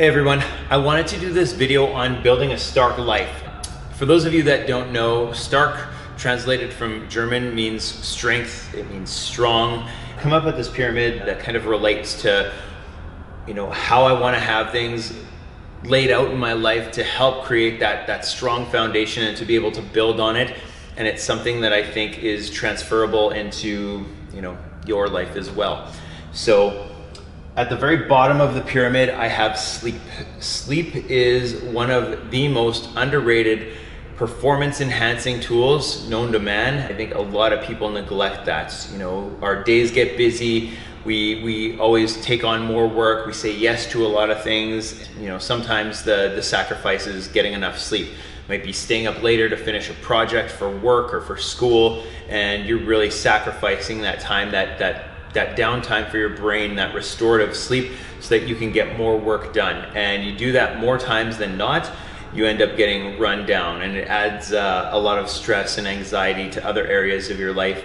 Hey everyone, I wanted to do this video on building a Starke life. For those of you that don't know, Starke, translated from German, means strength, it means strong. I come up with this pyramid that kind of relates to, how I want to have things laid out in my life to help create that strong foundation and to be able to build on it. And it's something that I think is transferable into, your life as well. So at the very bottom of the pyramid, I have sleep. Sleep is one of the most underrated performance enhancing tools known to man. I think a lot of people neglect that. Our days get busy. We always take on more work. We say yes to a lot of things. Sometimes the sacrifice is getting enough sleep. Might be staying up later to finish a project for work or for school, and you're really sacrificing that time, that downtime for your brain, that restorative sleep, so that you can get more work done. And you do that more times than not, you end up getting run down, and it adds a lot of stress and anxiety to other areas of your life.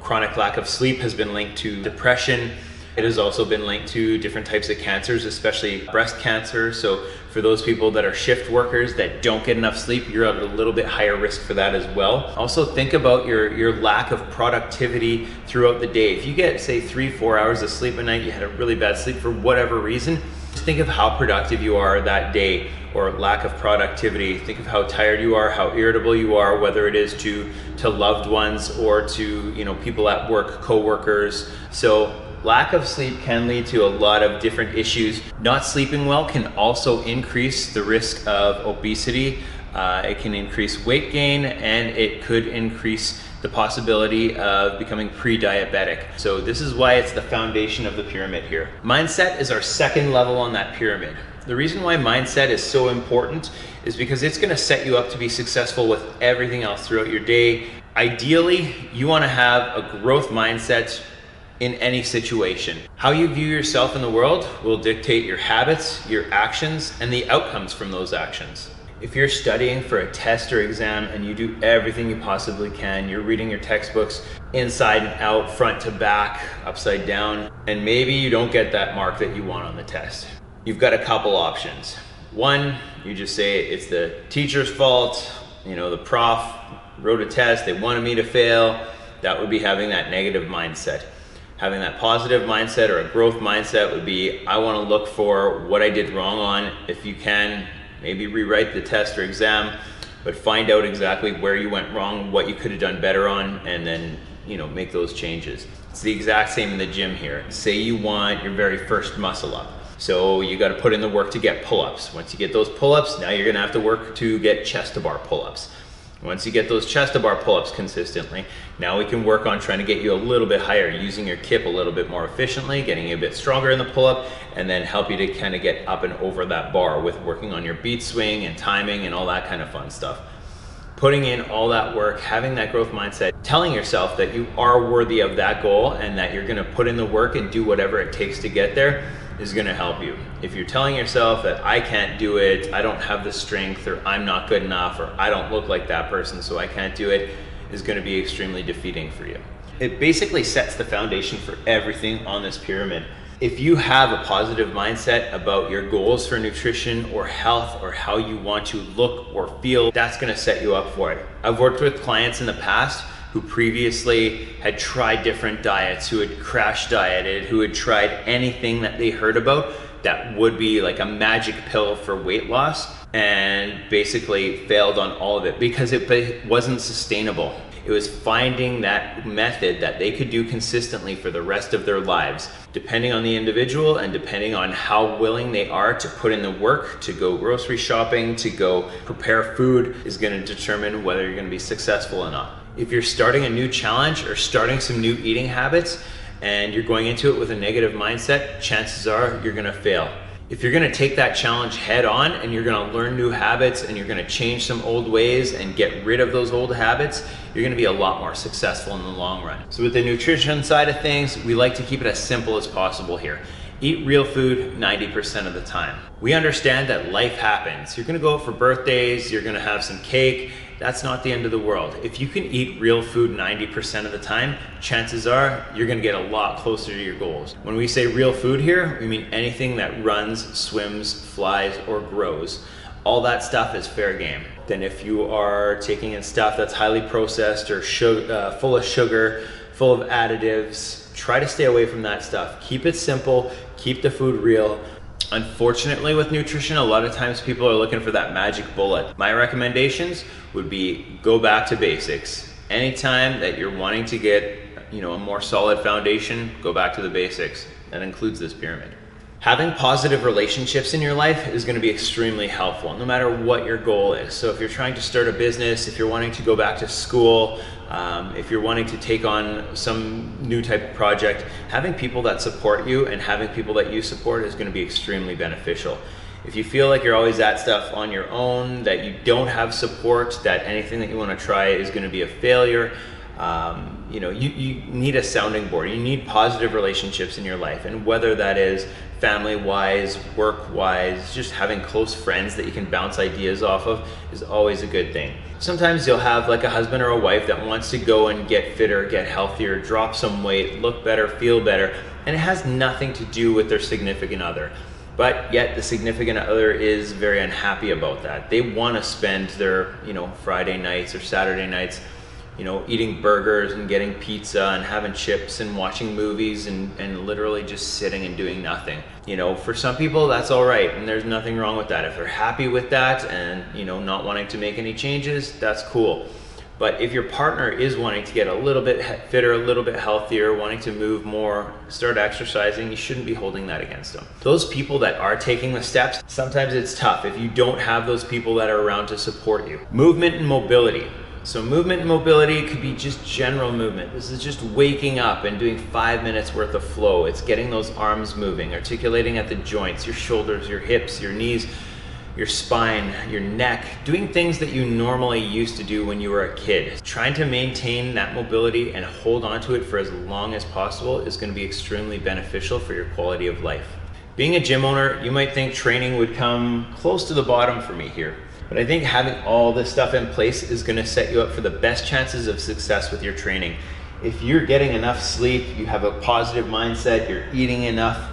Chronic lack of sleep has been linked to depression. It has also been linked to different types of cancers, especially breast cancer. So for those people that are shift workers that don't get enough sleep, you're at a little bit higher risk for that as well. Also think about your lack of productivity throughout the day. If you get, say, 3-4 hours of sleep a night, you had a really bad sleep for whatever reason, just think of how productive you are that day, or lack of productivity. Think of how tired you are, how irritable you are, whether it is to loved ones or to people at work, co-workers. So lack of sleep can lead to a lot of different issues. Not sleeping well can also increase the risk of obesity. It can increase weight gain, and it could increase the possibility of becoming pre-diabetic. So this is why it's the foundation of the pyramid here. Mindset is our second level on that pyramid. The reason why mindset is so important is because it's going to set you up to be successful with everything else throughout your day. Ideally, you want to have a growth mindset in any situation. How you view yourself in the world will dictate your habits, your actions, and the outcomes from those actions. If you're studying for a test or exam and you do everything you possibly can, you're reading your textbooks inside and out, front to back, upside down, and maybe you don't get that mark that you want on the test, you've got a couple options. One, you just say it's the teacher's fault, the prof wrote a test, they wanted me to fail. That would be having that negative mindset. Having that positive mindset or a growth mindset would be, I want to look for what I did wrong on. If you can, maybe rewrite the test or exam, but find out exactly where you went wrong, what you could have done better on, and then make those changes. It's the exact same in the gym here. Say you want your very first muscle up. So you got to put in the work to get pull-ups. Once you get those pull-ups, now you're going to have to work to get chest-to-bar pull-ups. Once you get those chest-to-bar pull-ups consistently, now we can work on trying to get you a little bit higher, using your kip a little bit more efficiently, getting you a bit stronger in the pull-up, and then help you to kind of get up and over that bar with working on your beat swing and timing and all that kind of fun stuff. Putting in all that work, having that growth mindset, telling yourself that you are worthy of that goal and that you're going to put in the work and do whatever it takes to get there is going to help you. If you're telling yourself that I can't do it, I don't have the strength, or I'm not good enough, or I don't look like that person so I can't do it, is going to be extremely defeating for you. It basically sets the foundation for everything on this pyramid. If you have a positive mindset about your goals for nutrition or health, or how you want to look or feel, that's going to set you up for it. I've worked with clients in the past who previously had tried different diets, who had crash dieted, who had tried anything that they heard about that would be like a magic pill for weight loss, and basically failed on all of it because it wasn't sustainable. It was finding that method that they could do consistently for the rest of their lives. Depending on the individual and depending on how willing they are to put in the work, to go grocery shopping, to go prepare food, is going to determine whether you're going to be successful or not. If you're starting a new challenge or starting some new eating habits and you're going into it with a negative mindset, chances are you're going to fail. If you're going to take that challenge head on and you're going to learn new habits and you're going to change some old ways and get rid of those old habits, you're going to be a lot more successful in the long run. So with the nutrition side of things, we like to keep it as simple as possible here. Eat real food 90% of the time. We understand that life happens. You're gonna go out for birthdays, you're gonna have some cake, that's not the end of the world. If you can eat real food 90% of the time, chances are you're gonna get a lot closer to your goals. When we say real food here, we mean anything that runs, swims, flies, or grows. All that stuff is fair game. Then if you are taking in stuff that's highly processed or full of sugar, full of additives, try to stay away from that stuff. Keep it simple, keep the food real. Unfortunately, with nutrition, a lot of times people are looking for that magic bullet. My recommendations would be go back to basics. Anytime that you're wanting to get, a more solid foundation, go back to the basics. That includes this pyramid. Having positive relationships in your life is going to be extremely helpful, no matter what your goal is. So if you're trying to start a business, if you're wanting to go back to school, if you're wanting to take on some new type of project, having people that support you and having people that you support is going to be extremely beneficial. If you feel like you're always at stuff on your own, that you don't have support, that anything that you want to try is going to be a failure, you need a sounding board. You need positive relationships in your life, and whether that is family-wise, work-wise, just having close friends that you can bounce ideas off of is always a good thing. Sometimes you'll have like a husband or a wife that wants to go and get fitter, get healthier, drop some weight, look better, feel better, and it has nothing to do with their significant other. But yet the significant other is very unhappy about that. They want to spend their, Friday nights or Saturday nights eating burgers and getting pizza and having chips and watching movies and literally just sitting and doing nothing. For some people that's all right, and there's nothing wrong with that. If they're happy with that and not wanting to make any changes, that's cool. But if your partner is wanting to get a little bit fitter, a little bit healthier, wanting to move more, start exercising, you shouldn't be holding that against them. Those people that are taking the steps, sometimes it's tough if you don't have those people that are around to support you. Movement and mobility. So movement and mobility could be just general movement. This is just waking up and doing 5 minutes worth of flow. It's getting those arms moving, articulating at the joints, your shoulders, your hips, your knees, your spine, your neck, doing things that you normally used to do when you were a kid. Trying to maintain that mobility and hold on to it for as long as possible is going to be extremely beneficial for your quality of life. Being a gym owner, you might think training would come close to the bottom for me here. But I think having all this stuff in place is going to set you up for the best chances of success with your training. If you're getting enough sleep, you have a positive mindset, you're eating enough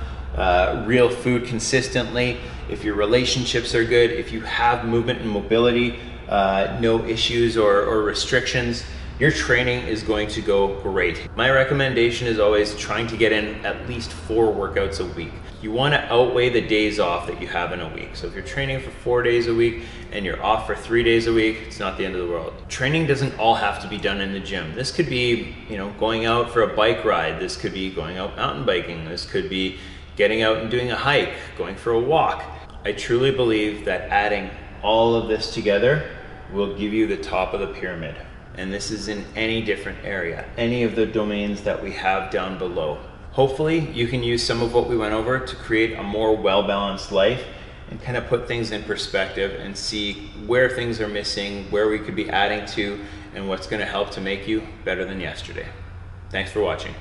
real food consistently, if your relationships are good, if you have movement and mobility, no issues or restrictions, your training is going to go great. My recommendation is always trying to get in at least 4 workouts a week. You want to outweigh the days off that you have in a week. So if you're training for 4 days a week and you're off for 3 days a week, it's not the end of the world. Training doesn't all have to be done in the gym. This could be, going out for a bike ride. This could be going out mountain biking. This could be getting out and doing a hike, going for a walk. I truly believe that adding all of this together will give you the top of the pyramid. And this is in any different area, any of the domains that we have down below. Hopefully you can use some of what we went over to create a more well-balanced life and kind of put things in perspective and see where things are missing, where we could be adding to, and what's going to help to make you better than yesterday. Thanks for watching.